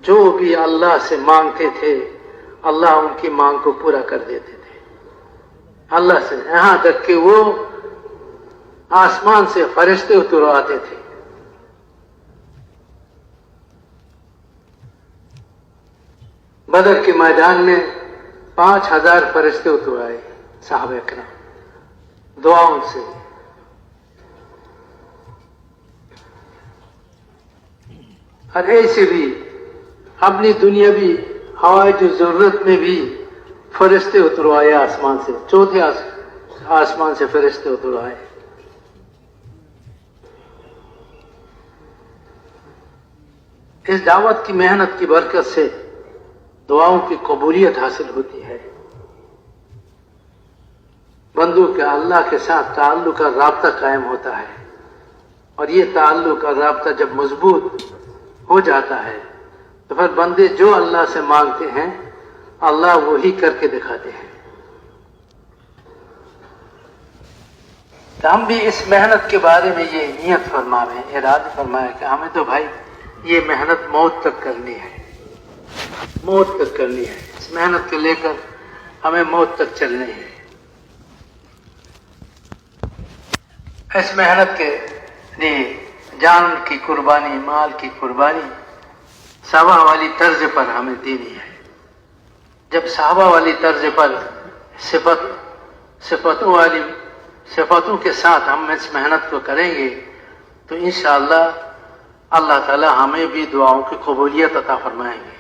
جو بھی اللہ سے مانگتے تھے اللہ ان کی مانگ کو پورا کر دیتے تھے اللہ سے، یہاں تک کہ وہ آسمان سے فرشتے اترواتے تھے۔ بدر کے میدان میں 5000 فرشتے اترائے صحابہ کرام دعاؤں سے۔ اور ایسے بھی اپنی دنیاوی حوائج و ضرورت میں بھی فرشتے اتروائے آسمان سے، چوتھے آسمان سے فرشتے اتروائے۔ اس دعوت کی محنت کی برکت سے دعاؤں کی قبولیت حاصل ہوتی ہے، بندوں کے اللہ کے ساتھ تعلق اور رابطہ قائم ہوتا ہے، اور یہ تعلق اور رابطہ جب مضبوط ہو جاتا ہے تو پھر بندے جو اللہ سے مانگتے ہیں اللہ وہی کر کے دکھاتے ہیں۔ تو ہم بھی اس محنت کے بارے میں یہ نیت فرمائے، ارادہ فرمائے کہ ہمیں تو بھائی یہ محنت موت تک کرنی ہے، موت تک کرنی ہے، اس محنت کو لے کر ہمیں موت تک چلنی ہے۔ اس محنت کے لیے جان کی قربانی، مال کی قربانی صحابہ والی طرز پر ہمیں دینی ہے۔ جب صحابہ والی طرز پر صفتوں کے ساتھ ہم اس محنت کو کریں گے تو انشاءاللہ اللہ تعالی ہمیں بھی دعاؤں کی قبولیت عطا فرمائیں گے،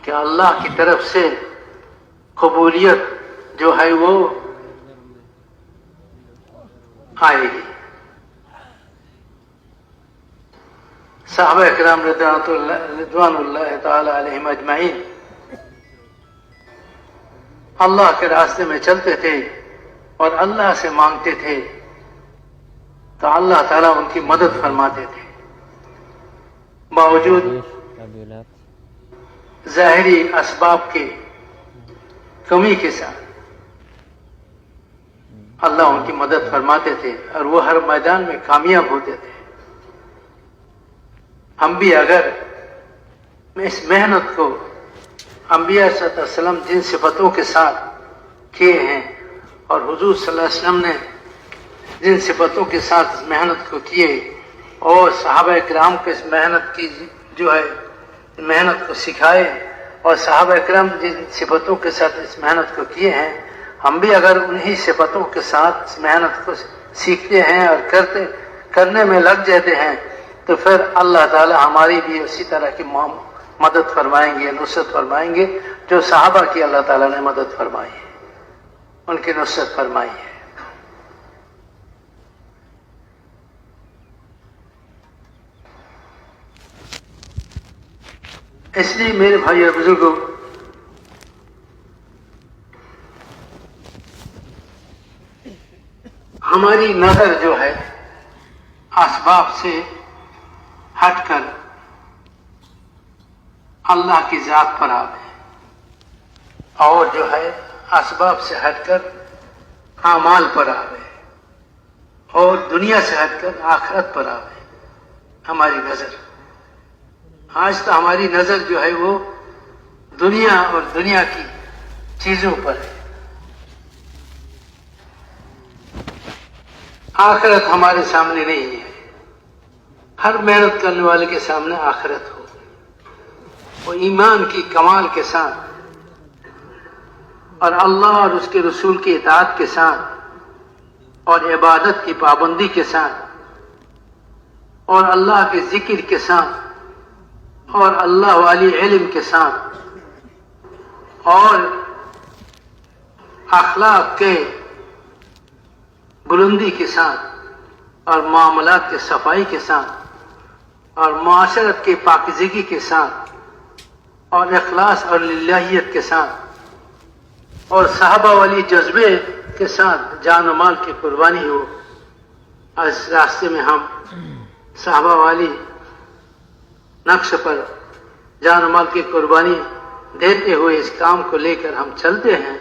کہ اللہ کی طرف سے قبولیت جو ہے وہ آئے گی۔ صحابہ کرام رضوان اللہ تعالی علیہم اجمعین اللہ کے راستے میں چلتے تھے اور اللہ سے مانگتے تھے تو اللہ تعالیٰ ان کی مدد فرماتے تھے، باوجود ظاہری اسباب کی کمی کے ساتھ اللہ ان کی مدد فرماتے تھے اور وہ ہر میدان میں کامیاب ہوتے تھے۔ ہم بھی اگر اس محنت کو انبیاء صلی اللہ علیہ وسلم جن صفتوں کے ساتھ کیے ہیں اور حضور صلی اللہ علیہ وسلم نے جن صفتوں کے ساتھ اس محنت کو کیے اور صحابہ کرام کو اس محنت کی جو ہے محنت کو سکھائے اور صحابہ کرام جن صفتوں کے ساتھ اس محنت کو کیے ہیں، ہم بھی اگر انہی صفتوں کے ساتھ اس محنت کو سیکھتے ہیں اور کرنے میں لگ جاتے ہیں تو پھر اللہ تعالی ہماری بھی اسی طرح کی مدد فرمائیں گے، نصرت فرمائیں گے جو صحابہ کی اللہ تعالیٰ نے مدد فرمائی ہے، ان کی نصرت فرمائی ہے۔ اس لیے میرے بھائی اور بزرگوں، ہماری نظر جو ہے اسباب سے ہٹ کر اللہ کی ذات پر آوے، اور جو ہے اسباب سے ہٹ کر اعمال پر آوے، اور دنیا سے ہٹ کر آخرت پر آوے ہماری نظر۔ آج تو ہماری نظر جو ہے وہ دنیا اور دنیا کی چیزوں پر ہے، آخرت ہمارے سامنے نہیں ہے۔ ہر محنت کرنے والے کے سامنے آخرت ہو، وہ ایمان کی کمال کے ساتھ اور اللہ اور اس کے رسول کی اطاعت کے ساتھ اور عبادت کی پابندی کے ساتھ اور اللہ کے ذکر کے ساتھ اور اللہ والی علم کے ساتھ اور اخلاق کے بلندی کے ساتھ اور معاملات کے صفائی کے ساتھ اور معاشرت کے پاکیزگی کے ساتھ اور اخلاص اور للہیت کے ساتھ اور صحابہ والی جذبے کے ساتھ جان و مال کی قربانی ہو۔ اس راستے میں ہم صحابہ والی نقش پر جان و مال کی قربانی دیتے ہوئے اس کام کو لے کر ہم چلتے ہیں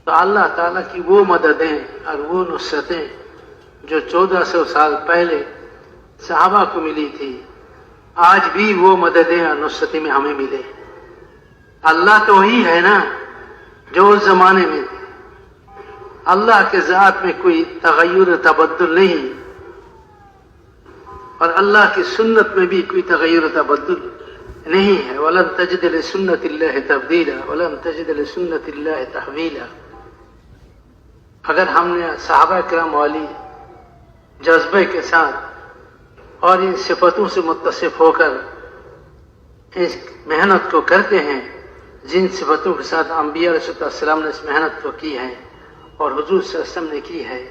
تو اللہ تعالیٰ کی وہ مددیں اور وہ نصرتیں جو 1400 سال پہلے صحابہ کو ملی تھی آج بھی وہ مددیں اور نصرتیں میں ہمیں ملے. اللہ تو وہی ہے نا جو اس زمانے میں تھے. اللہ کے ذات میں کوئی تغیر تبدل نہیں, اور اللہ کی سنت میں بھی کوئی تغیر تبدل نہیں ہے. وَلَن تَجِدَ لِسُنَّةِ اللَّهِ تَبْدِيلًا وَلَن تَجِدَ لِسُنَّةِ اللَّهِ تَحْوِيلًا. اگر ہم نے صحابہ کرام والی جذبے کے ساتھ اور ان صفتوں سے متصف ہو کر اس محنت کو کرتے ہیں جن صفتوں کے ساتھ انبیاء علیہ السلام نے اس محنت کو کی ہے اور حضور صلی اللہ علیہ وسلم نے کی ہے,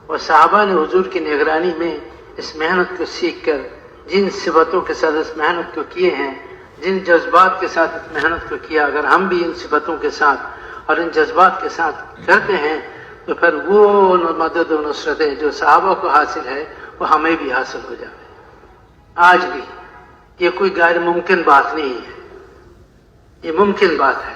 اور صحابہ نے حضور کی نگرانی میں اس محنت کو سیکھ کر جن صفتوں کے ساتھ اس محنت کو کیے ہیں, جن جذبات کے ساتھ اس محنت کو کیا, اگر ہم بھی ان صفتوں کے ساتھ اور ان جذبات کے ساتھ کرتے ہیں تو پھر وہ مدد و نصرتیں جو صحابہ کو حاصل ہے وہ ہمیں بھی حاصل ہو جائے. آج بھی یہ کوئی غیر ممکن بات نہیں ہے, یہ ممکن بات ہے.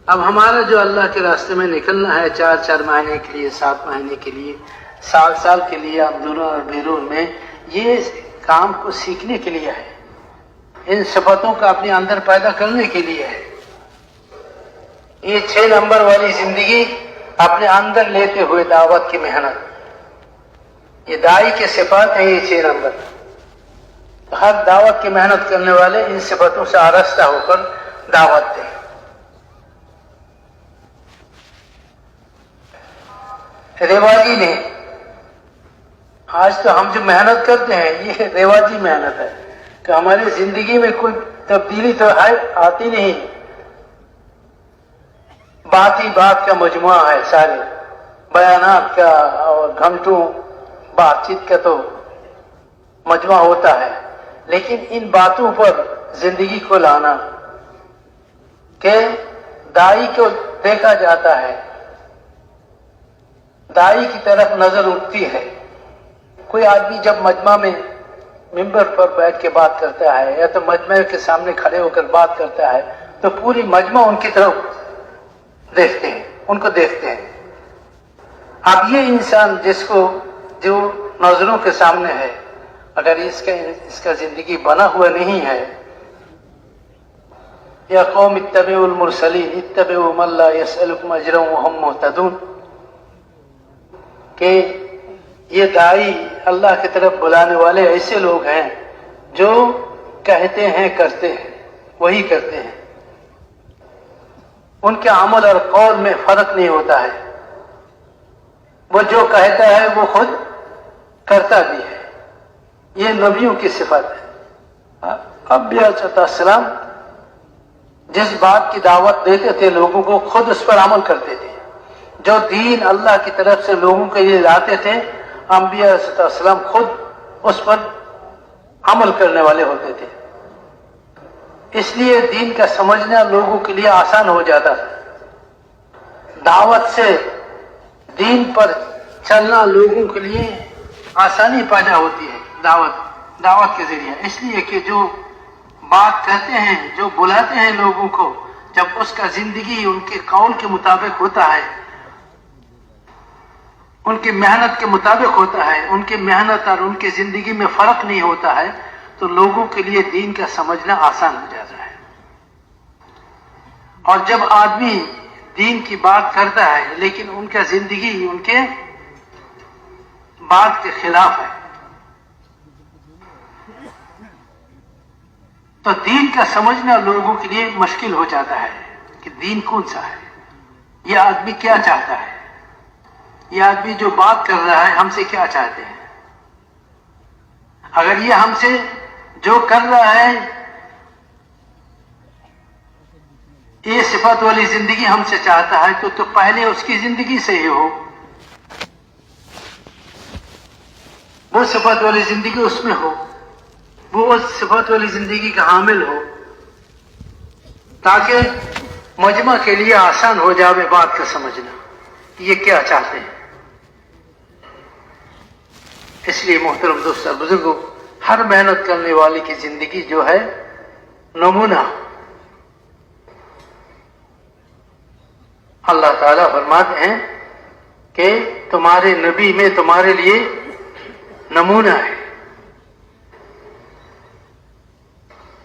اب ہمارا جو اللہ کے راستے میں نکلنا ہے 4 مہینے کے لیے, 7 مہینے کے لیے, سال کے لیے, اندرون اور بیرون میں, یہ کام کو سیکھنے کے لیے ہے, ان صفتوں کا اپنے اندر پیدا کرنے کے لیے ہے. یہ 6 نمبر والی زندگی اپنے اندر لیتے ہوئے دعوت کی محنت, یہ داعی کے صفات ہیں. یہ 6 نمبر ہر دعوت کی محنت کرنے والے ان صفتوں سے آراستہ ہو کر دعوت دیں. رواجی نے آج تو ہم جو محنت کرتے ہیں یہ رواجی محنت ہے کہ ہماری زندگی میں کوئی تبدیلی تو آتی نہیں, بات ہی بات کا مجموعہ ہے, سارے بیانات کا اور گھنٹوں بات چیت کا تو مجموعہ ہوتا ہے, لیکن ان باتوں پر زندگی کو لانا کہ داعی کو دیکھا جاتا ہے, داعی کی طرف نظر اٹھتی ہے. کوئی آدمی جب مجمع میں ممبر پر بیٹھ کے بات کرتا ہے یا تو مجمع کے سامنے کھڑے ہو کر بات کرتا ہے تو پوری مجمع ان کی طرف دیکھتے ہیں, ان کو دیکھتے ہیں. اب یہ انسان جس کو جو نظروں کے سامنے ہے, اگر اس کا زندگی بنا ہوا نہیں ہے, یا قوم اتبعوا المرسلین اتبعوا من لا يسألكم اجرا وهم مهتدون, کہ یہ داعی اللہ کی طرف بلانے والے ایسے لوگ ہیں جو کہتے ہیں کرتے ہیں, وہی کرتے ہیں. ان کے عمل اور قول میں فرق نہیں ہوتا ہے, وہ جو کہتا ہے وہ خود کرتا بھی ہے. یہ نبیوں کی صفت ہے. انبیاء علیہ السلام جس بات کی دعوت دیتے تھے لوگوں کو خود اس پر عمل کرتے تھے. جو دین اللہ کی طرف سے لوگوں کے لیے لاتے تھے انبیاء علیہ السلام خود اس پر عمل کرنے والے ہوتے تھے. اس لیے دین کا سمجھنا لوگوں کے لیے آسان ہو جاتا ہے. دعوت سے دین پر چلنا لوگوں کے لیے آسانی پیدا ہوتی ہے دعوت کے ذریعے. اس لیے کہ جو بات کہتے ہیں, جو بلاتے ہیں لوگوں کو, جب اس کا زندگی ان کے قول کے مطابق ہوتا ہے, ان کی محنت کے مطابق ہوتا ہے, ان کی محنت اور ان کی زندگی میں فرق نہیں ہوتا ہے, تو لوگوں کے لیے دین کا سمجھنا آسان ہو جاتا ہے. اور جب آدمی دین کی بات کرتا ہے لیکن ان کا زندگی ان کے بات کے خلاف ہے, تو دین کا سمجھنا لوگوں کے لیے مشکل ہو جاتا ہے کہ دین کون سا ہے, یہ آدمی کیا چاہتا ہے, یہ آدمی جو بات کر رہا ہے ہم سے کیا چاہتے ہیں. اگر یہ ہم سے جو کر رہا ہے یہ صفت والی زندگی ہم سے چاہتا ہے تو پہلے اس کی زندگی سے ہی ہو, وہ صفت والی زندگی اس میں ہو, وہ اس صفت والی زندگی کا حامل ہو, تاکہ مجمع کے لیے آسان ہو جائے بات کا سمجھنا یہ کیا چاہتے ہیں. اس لیے محترم دوست اور بزرگوں, ہر محنت کرنے والے کی زندگی جو ہے نمونہ. اللہ تعالیٰ فرماتے ہیں کہ تمہارے نبی میں تمہارے لیے نمونہ ہے.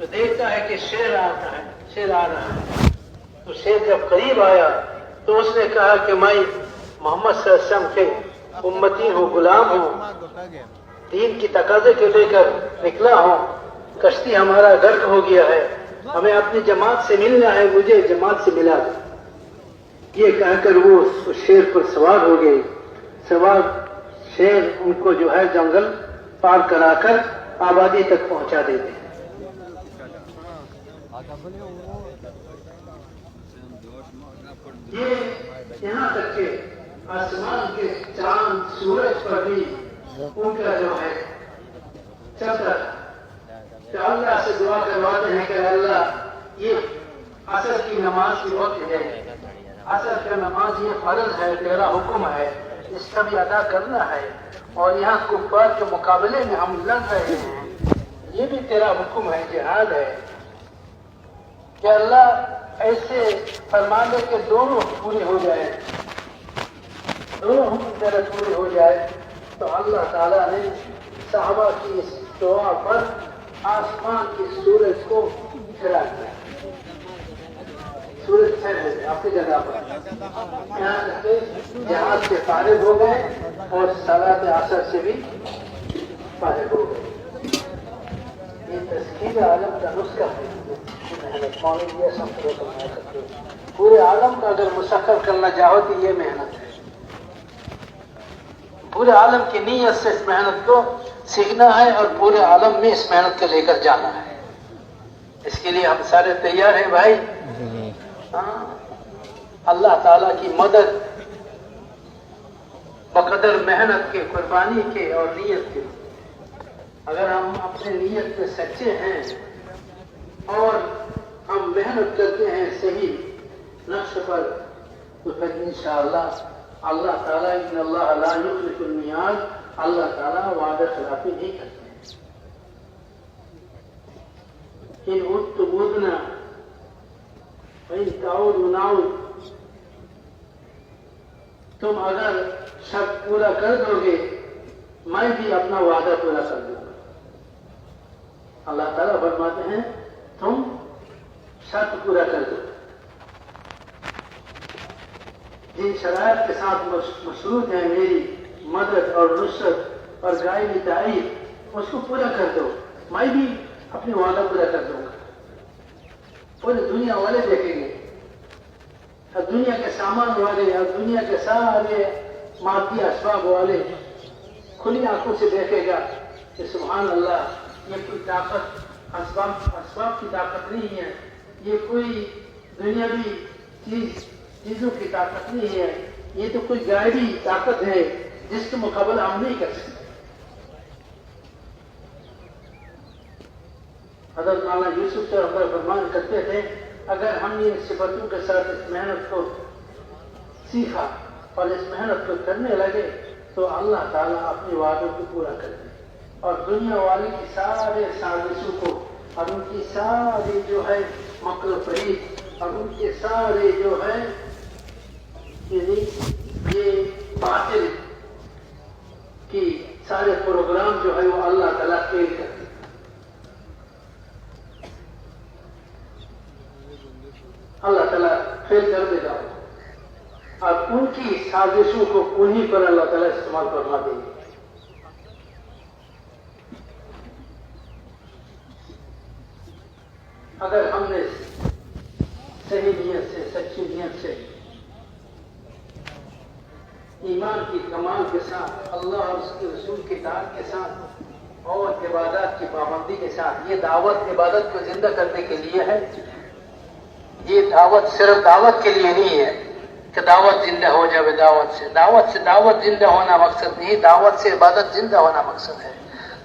تو دیکھتا ہے کہ شیر آ رہا ہے. تو شیر جب قریب آیا تو اس نے کہا کہ میں محمد صلی اللہ علیہ وسلم کے امتی ہوں، غلام ہوں، دین کی تقاضے کے لے کر نکلا ہوں. کشتی ہمارا غرق ہو گیا ہے، ہمیں اپنی جماعت سے ملنا ہے، مجھے جماعت سے ملا دو. یہ کہہ کر وہ اس شیر پر سوار ہو گئے. سوار شیر ان کو جو ہے جنگل پار کرا کر آبادی تک پہنچا دیتے ہیں. یہ یہاں تک کہ آسمان کے چاند سورج پر بھی ان کا جو ہے چلتا ہے. کہ اللہ سے دعا کرواتے ہیں کہ اللہ یہ عصر کی نماز کی وقت ہے، عصر کا نماز یہ فرض ہے، تیرا حکم ہے، اس کا بھی ادا کرنا ہے، اور یہاں کفار کے مقابلے میں ہم لڑ رہے ہیں، یہ بھی تیرا حکم ہے، جہاد ہے. کہ اللہ ایسے فرما دے کہ دونوں پورے ہو جائے، دونوں حکم تیرا پورے ہو جائے. تو اللہ تعالیٰ نے صحابہ کی اس دعا پر آسمان کے سورج کو پھرا دیا. سورج پھر گئے اپنی جگہ پر، یہاں تک کہ جہاز سے فارغ ہو گئے اور صلاۃ عصر سے بھی فارغ ہو گئے. یہ تسخیر عالم کا نسخہ ہے. محنت یہ سب پورے عالم کا اگر مسخر کرنا چاہو تو یہ محنت ہے. پورے عالم کی نیت سے اس محنت کو سیکھنا ہے اور پورے عالم میں اس محنت کو لے کر جانا ہے. اس کے لیے ہم سارے تیار ہیں بھائی. اللہ تعالیٰ کی مدد بقدر محنت کے، قربانی کے اور نیت کے. اگر ہم اپنے نیت میں سچے ہیں اور ہم محنت کرتے ہیں صحیح نقش پر، تو پھر انشاءاللہ اللہ تعالیٰ ان اللہ لا یخلف المیعاد، اللہ تعالیٰ وعدہ خلافی نہیں کرتے. ان عدتم عدنا وان تعودوا نعود. تم اگر شرط پورا کر دو گے میں بھی اپنا وعدہ پورا کر دوں گا. اللہ تعالیٰ فرماتے ہیں تم شرط پورا کر دو. جن شرائط کے ساتھ مشروط ہے میری مدد اور نصرت اور غائب تائید، اس کو پورا کر دو، میں بھی اپنی وعدہ پورا کر دوں گا. پوری دنیا والے دیکھیں گے، اور دنیا کے سامان والے اور دنیا کے سارے مادی اسباب والے کھلی آنکھوں سے دیکھے گا کہ سبحان اللہ، یہ کوئی طاقت اسباب کی طاقت نہیں ہے، یہ کوئی دنیاوی چیزوں کی طاقت نہیں ہے، یہ تو کوئی غائبی طاقت ہے جس کا مقابلہ ہم نہیں کر سکتے. حضرت مولانا یوسف سے ہمارا فرمان کرتے تھے اگر ہم ان صفتوں کے ساتھ اس محنت کو سیکھا اور اس محنت کو کرنے لگے تو اللہ تعالیٰ اپنے وعدوں کو پورا کر دے اور دنیا والے کی سارے سازشوں کو اور ان کی ساری جو ہے مکر و فریب اور ان کے سارے جو ہے یہ باطل کی سارے پروگرام جو ہے وہ اللہ تعالیٰ فیل کر دے. اللہ تعالیٰ فیل کر دے گا اور ان کی سازشوں کو انہی پر اللہ تعالیٰ استعمال فرما دیں گے. اگر ہم نے صحیح نیت سے، سچی نیت سے، ایمان کی کمال کے ساتھ، اللہ اور اس کے رسول کی اطاعت کے ساتھ اور عبادات کی پابندی کے ساتھ، یہ دعوت عبادت کو زندہ کرنے کے لیے ہے. یہ دعوت صرف دعوت کے لیے نہیں ہے کہ دعوت زندہ ہو جائے. دعوت سے دعوت زندہ ہونا مقصد نہیں، دعوت سے عبادت زندہ ہونا مقصد ہے.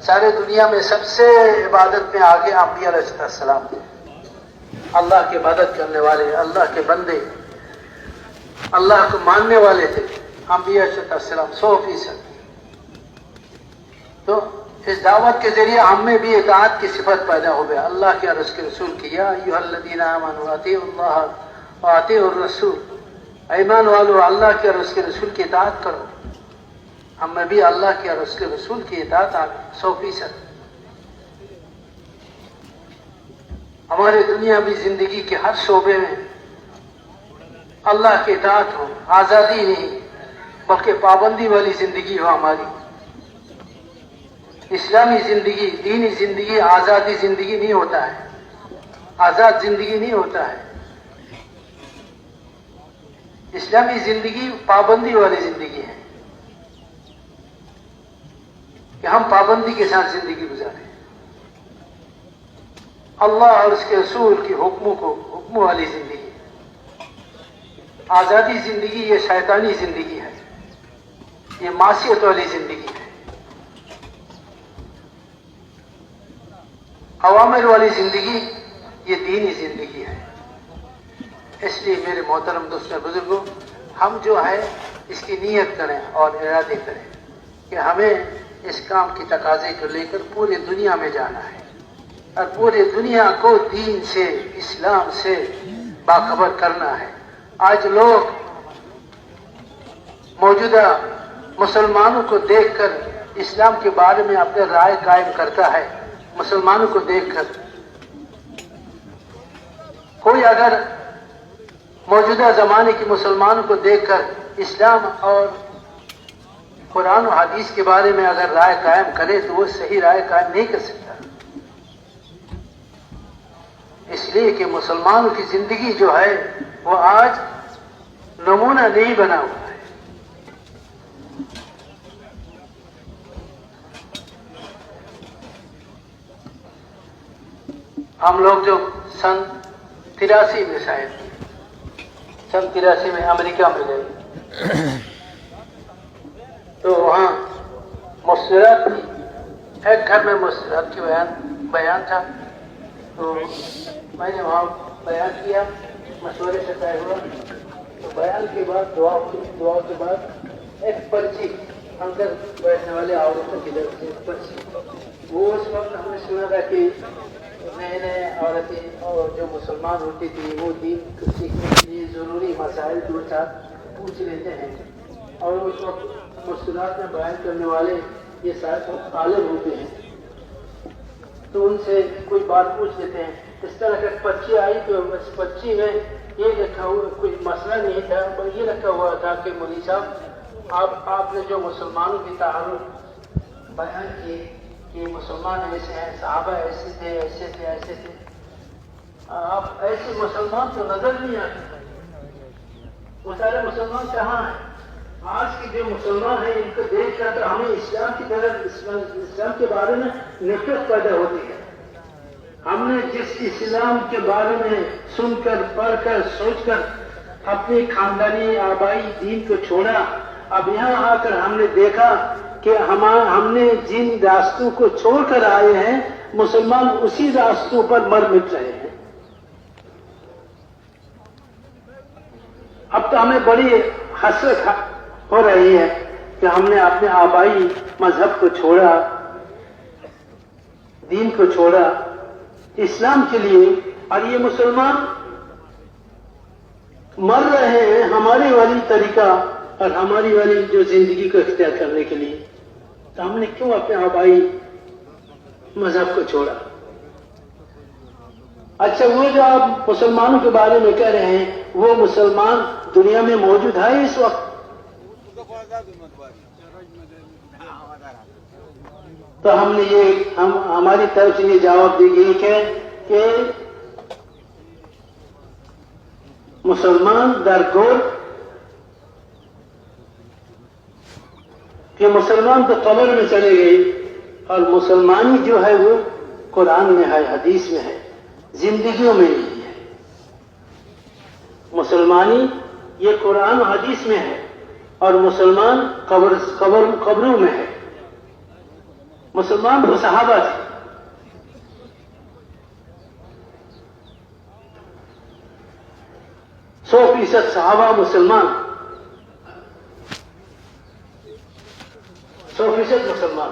سارے دنیا میں سب سے عبادت میں آگے انبیاء علیہ السلام تھے، اللہ کی عبادت کرنے والے، اللہ کے بندے، اللہ کو ماننے والے تھے انبیاء علیہ السلام 100%. تو اس دعوت کے ذریعے ہم میں بھی اطاعت کی صفت پیدا ہو گیا. اللہ کے اور اس کے رسول کی، یا ایھا الذین آمنوا اطیعوا اللہ واطیعوا الرسول، ایمان والو اللہ کے اور اس کے رسول کی اطاعت کرو. ہم میں بھی اللہ کے اور اس کے رسول کی اطاعت 100%. ہمارے دنیاوی زندگی کے ہر شعبے میں اللہ کے اطاعت ہو، آزادی نہیں بلکہ پابندی والی زندگی ہو ہماری. اسلامی زندگی، دینی زندگی آزادی زندگی نہیں ہوتا ہے، آزاد زندگی نہیں ہوتا ہے. اسلامی زندگی پابندی والی زندگی ہے کہ ہم پابندی کے ساتھ زندگی گزاریں، اللہ اور اس کے رسول کی حکم والی زندگی. آزادی زندگی یہ شیطانی زندگی ہے، یہ معصیت والی زندگی ہے. اوامر والی زندگی یہ دینی زندگی ہے. اس لیے میرے محترم دوستوں بزرگوں، ہم جو ہے اس کی نیت کریں اور ارادے کریں کہ ہمیں اس کام کی تقاضے کو لے کر پوری دنیا میں جانا ہے اور پوری دنیا کو دین سے، اسلام سے باخبر کرنا ہے. آج لوگ موجودہ مسلمانوں کو دیکھ کر اسلام کے بارے میں اپنے رائے قائم کرتا ہے. مسلمانوں کو دیکھ کر کوئی اگر موجودہ زمانے کے مسلمانوں کو دیکھ کر اسلام اور قرآن و حدیث کے بارے میں اگر رائے قائم کرے تو وہ صحیح رائے قائم نہیں کر سکتا، اس لیے کہ مسلمانوں کی زندگی جو ہے وہ آج نمونہ نہیں بنا ہوا ہے. ہم لوگ جو سن 83 میں سن 83 میں امریکہ میں گئے تو وہاں مسرت ایک گھر میں مسرت کی بیان تھا، تو میں نے وہاں بیان کیا، مشورے سے طے ہوا. تو بیان کے بعد دعا کے بعد ایک پرچی اندر بیٹھنے والے عورتوں کی طرف سے پرچی، وہ اس وقت ہم نے سنا تھا کہ نئے نئے عورتیں اور جو مسلمان ہوتی تھی وہ دین کو سیکھنے کے لیے ضروری مسائل دو چار پوچھ لیتے ہیں، اور اس وقت مسئلات میں بیان کرنے والے یہ سارے عالم ہوتے ہیں، تو ان سے کوئی بات پوچھ لیتے ہیں. اس طرح کا پرچی آئی تو اس پرچی میں یہ لکھا ہوا کوئی مسئلہ نہیں تھا، یہ لکھا ہوا تھا کہ مولوی صاحب آپ نے جو مسلمانوں کی تعارف بیان کی کہ مسلمان ایسے ہیں، صحابہ ایسے تھے ایسے تھے ایسے تھے، آپ ایسے مسلمان تو نظر نہیں آتے. وہ سارے مسلمان کہاں ہیں؟ آج کے جو مسلمان ہیں ان کو دیکھ کر تو ہمیں اسلام کی طرف اسلام کے بارے میں نفرت پیدا ہوتی ہے. ہم نے جس اسلام کے بارے میں سن کر پڑھ کر سوچ کر اپنی خاندانی آبائی دین کو چھوڑا، اب یہاں آ کر ہم نے دیکھا کہ ہم نے جن راستوں کو چھوڑ کر آئے ہیں مسلمان اسی راستوں پر مر مٹ رہے ہیں. اب تو ہمیں بڑی حسرت ہو رہی ہے کہ ہم نے اپنے آبائی مذہب کو چھوڑا، دین کو چھوڑا اسلام کے لیے، اور یہ مسلمان مر رہے ہیں ہماری والی طریقہ اور ہماری والی جو زندگی کو اختیار کرنے کے لیے. تو ہم نے کیوں اپنے آبائی مذہب کو چھوڑا؟ اچھا، وہ جو آپ مسلمانوں کے بارے میں کہہ رہے ہیں وہ مسلمان دنیا میں موجود ہے اس وقت؟ تو ہم نے ہماری طرف سے یہ جواب دی گئی کہ مسلمان درگور کہ مسلمان تو قبر میں چلے گئے، اور مسلمانی جو ہے وہ قرآن میں ہے، حدیث میں ہے، زندگیوں میں نہیں ہے. مسلمانی یہ قرآن و حدیث میں ہے اور مسلمان قبروں میں ہے. مسلمان تو صحابہ تھے، 100% صحابہ مسلمان، 100% مسلمان.